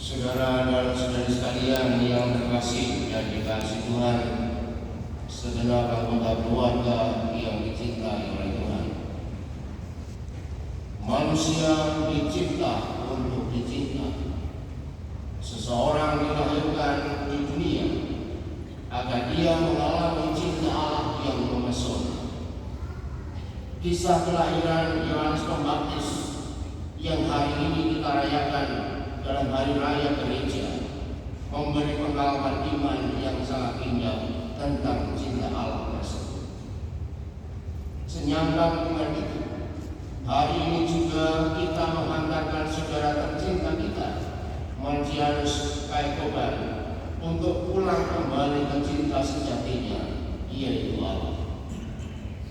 Saudara dan saudari sekalian yang terkasih dan dikasihi Tuhan, segenap anggota keluarga yang dicintai oleh Tuhan. Manusia dicipta untuk dicinta. Seseorang dilahirkan di dunia agar dia mengalami cinta Allah yang memesona. Kisah kelahiran Yohanes Pembaptis yang hari ini kita rayakan dalam hari raya gereja memberi pengalaman iman yang sangat indah tentang cinta Allah tersebut. Senyambang dengan itu, hari ini juga kita menghantarkan saudara tercinta kita, Marcianus Kaikoban, untuk pulang kembali ke cinta sejatinya, yaitu Allah.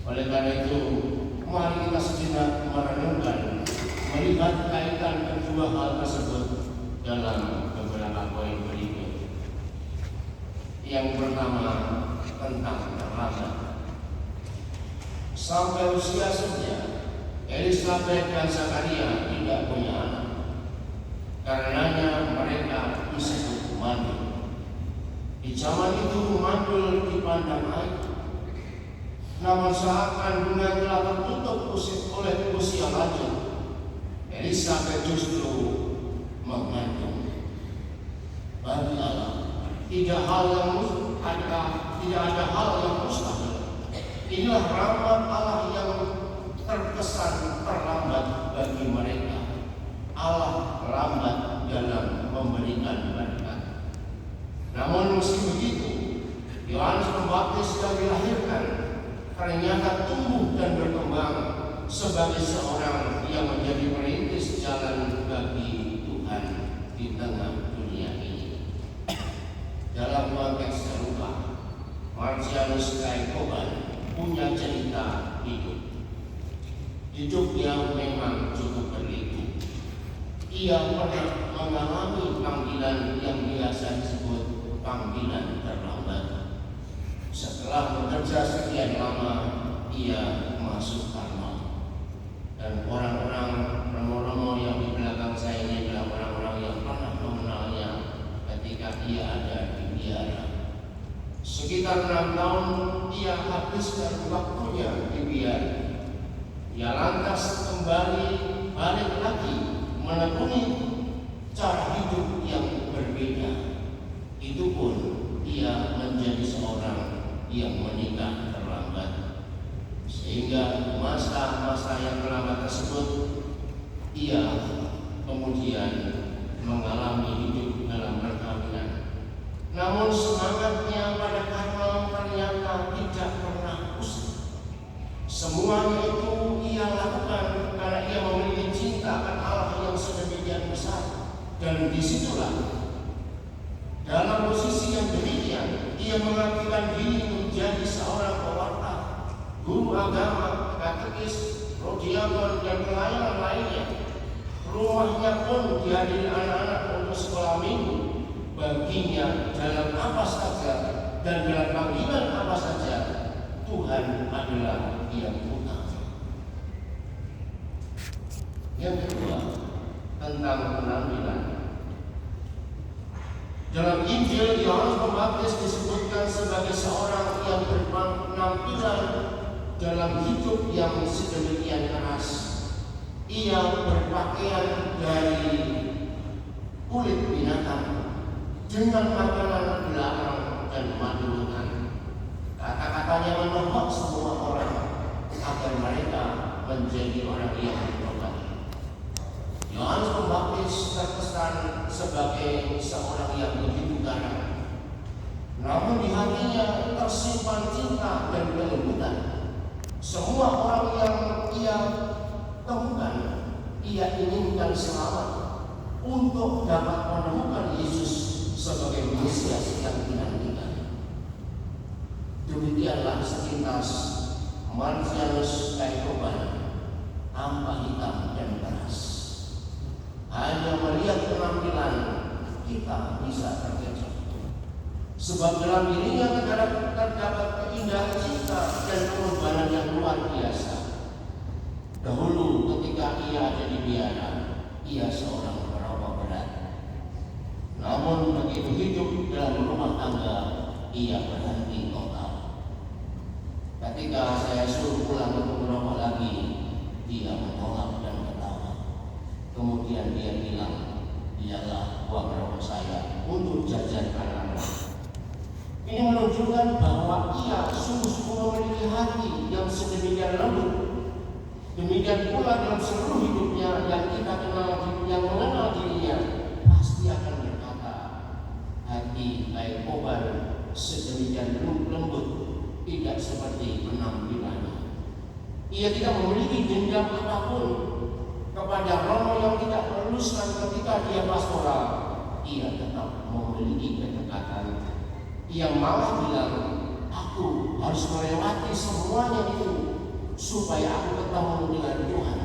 Oleh karena itu, mari kita sejenak merenungkan, melihat kaitan kedua hal tersebut dalam beberapa poin berikut. Yang pertama, tentang terlambat. Sampai usia senja, Elisabeth dan Zakaria tidak punya anak. Karenanya mereka disebut mandul. Di zaman itu mandul dipandang aib. Namun saat kandungan telah tertutup oleh usia lanjut, Elisabeth justru mengandung. Bagi Allah tidak ada hal yang mustahil. Inilah rahmat Allah yang terkesan terlambat bagi mereka. Allah lambat dalam memberikan berkat. Namun meski begitu, Yohanes Pembaptis yang dilahirkan ternyata tumbuh dan berkembang sebagai seorang yang menjadi perintis jalan bagi Tuhan di tengah dunia ini. Dalam konteks serupa, Marcianus Kaikoban punya cerita hidup. Hidupnya memang cukup berliku. Ia pernah mengalami panggilan yang biasa disebut panggilan terlambat. Setelah bekerja sekian lama, ia masuk Karmel. Dan orang-orang romo-romo yang di belakang saya ini adalah orang-orang yang pernah mengenalnya ketika ia ada di biara. Sekitar 6 tahun ia habiskan waktunya di biara. Ia lantas kembali balik lagi menekuni cara hidup yang berbeda. Itu pun ia menjadi seorang yang menikah terlambat. Sehingga masa-masa yang terlambat tersebut ia kemudian mengalami hidup dalam perkawinan. Namun semangatnya pada Karmel ternyata tidak pernah pusing. Semuanya itu ia lakukan karena ia memiliki cinta akan Allah yang sedemikian besar. Dan disitulah dalam posisi yang demikian ia mengabdikan diri menjadi seorang pewarta, guru agama, katekis, rodiakon, dan pelayanan lainnya. Rumahnya pun dihadiri anak-anak untuk sekolah minggu. Baginya dalam apa saja dan dalam panggilan apa saja, Tuhan adalah yang utama. Yang kedua, tentang penampilan. Dalam Injil, Yohanes Pembaptis disebutkan sebagai seorang yang berpenampilan dalam hidup yang sedemikian keras. Ia berpakaian dari kulit binatang dengan makanan belalang dan madulutan. Kata-katanya menohok semua orang agar mereka menjadi orang yang bertobat. Yohanes Pembaptis terkesan sebagai seorang yang begitu garang. Namun di hatinya tersimpan cinta dan kelembutan. Semua orang yang ia temukan, ia inginkan selamat untuk dapat menemukan Yesus sebagai Mesias yang dinantikan. Demikianlah sepintas Marcianus Kaikoban, tampak hitam dan keras. Hanya melihat penampilan kita bisa terkejut. Sebab dalam dirinya terdapat keindahan cinta dan pengorbanan yang luar biasa. Dahulu ketika ia ada di biara, ia seorang perokok berat. Namun begitu hidup dalam rumah tangga, ia berhenti total. Ketika saya suruh pulang untuk merokok lagi, dia menolak dan ketawa. Kemudian dia bilang, "Iyalah uang rokok saya untuk jajan anak-anak." Ini menunjukkan bahwa ia sungguh-sungguh memiliki hati yang sedemikian lembut. Demikian pula dalam seluruh hidupnya yang kita kenal, yang mengenal dirinya, pasti akan berkata, hati kayak kobar sedemikian lembut, tidak seperti penampilannya. Ia tidak memiliki dendam apapun kepada romo yang tidak meluluskan ketika dia pastoral. Ia tetap memiliki kedekatan. Ia malah bilang, aku harus melewati semuanya itu supaya aku ketemu dengan Tuhan.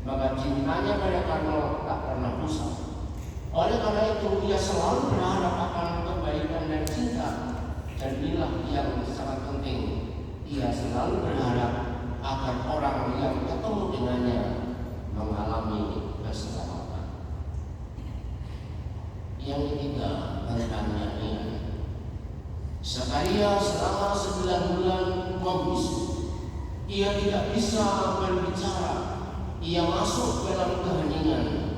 Maka cintanya pada Karmel tak pernah usang. Oleh karena itu, ia selalu berharap akan kebaikan dan cinta. Dan inilah yang sangat penting. Ia selalu berharap agar orang yang ketemu dengannya mengalami keselamatan. Yang ketiga, tentang nyanyian. Zakaria selama 9 bulan membisu. Ia tidak bisa berbicara. Ia masuk dalam keheningan.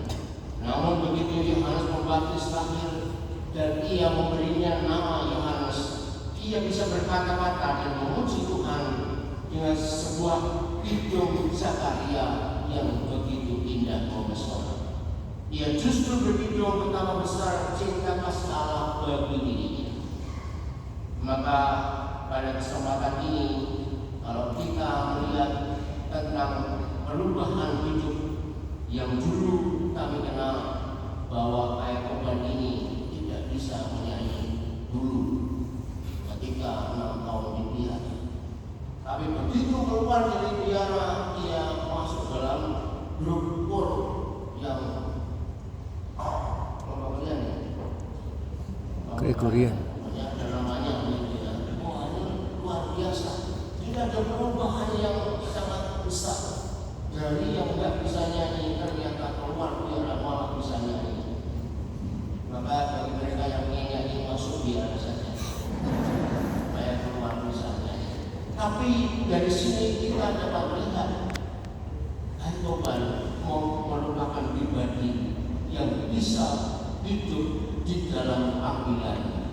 Namun begitu Yohanes Pembaptis lahir dan ia memberinya nama Yohanes, ia bisa berkata-kata dan memuji Tuhan dengan sebuah hidung Zakaria yang begitu indah memesona. Ia justru berhidung betapa besar cinta kasih Allah bagi dirinya. Maka pada kesempatan ini, kalau kita melihat tentang perubahan hidup yang dulu kami kenal, bahwa kayak korban ini tidak bisa menyanyi dulu ketika 6 tahun di biara. Tapi begitu keluar dari biara, dia masuk dalam grup kur yang Gregorian. Ada namanya, luar biasa. Tidak ada perubahan yang sangat besar. Dari yang nggak bisa nyanyi ternyata keluar biara malah bisa nyanyi. Maka bagi mereka yang ingin nyanyi masuk biara saja, supaya keluar bisa nyanyi. Tapi dari sini kita dapat melihat Korban merupakan pribadi yang bisa hidup di dalam panggilannya.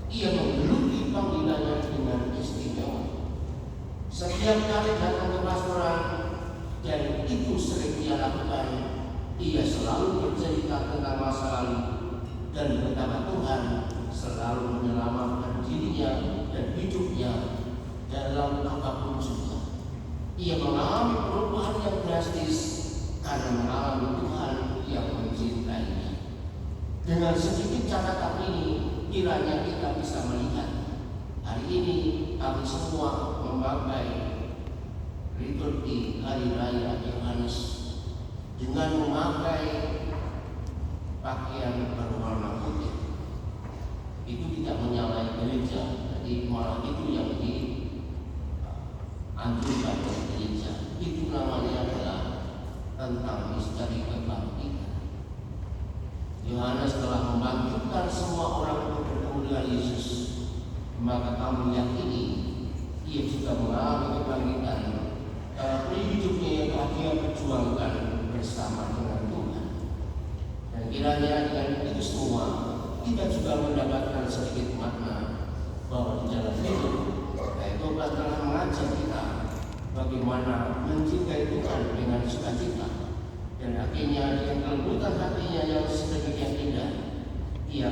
Ia menggeluti panggilannya dengan istimewa. Setiap kali datang ke pastoran, dan itu sering dia lakukan, ia selalu bercerita tentang masa lalu dan betapa Tuhan selalu menyelamatkan dirinya dan hidupnya dalam apapun juga. Ia mengalami perubahan yang drastis karena mengalami Tuhan yang mencintainya. Dengan sedikit catatan ini, kiranya kita bisa melihat hari ini kami semua memakai liturgi Hari Raya Yohanes dengan memakai pakaian berwarna putih. Itu tidak menyalahi gereja, jadi malah itu yang dianjurkan oleh gereja. Itu namanya adalah tentang misteri kebangkitan. Yohanes telah membangkitkan semua orang untuk bertemu dengan Yesus. Maka kami yakini ia juga mengalami kebangkitan karena hidupnya yang telah dia perjuangkan bersama dengan Tuhan. Dan kiranya dengan itu semua kita juga mendapatkan sedikit makna bahwa di dalam hidup Tuhan telah mengajar kita bagaimana mencintai Tuhan dengan sukacita. Dan akhirnya dengan kelembutan hatinya yang sedemikian indah, ia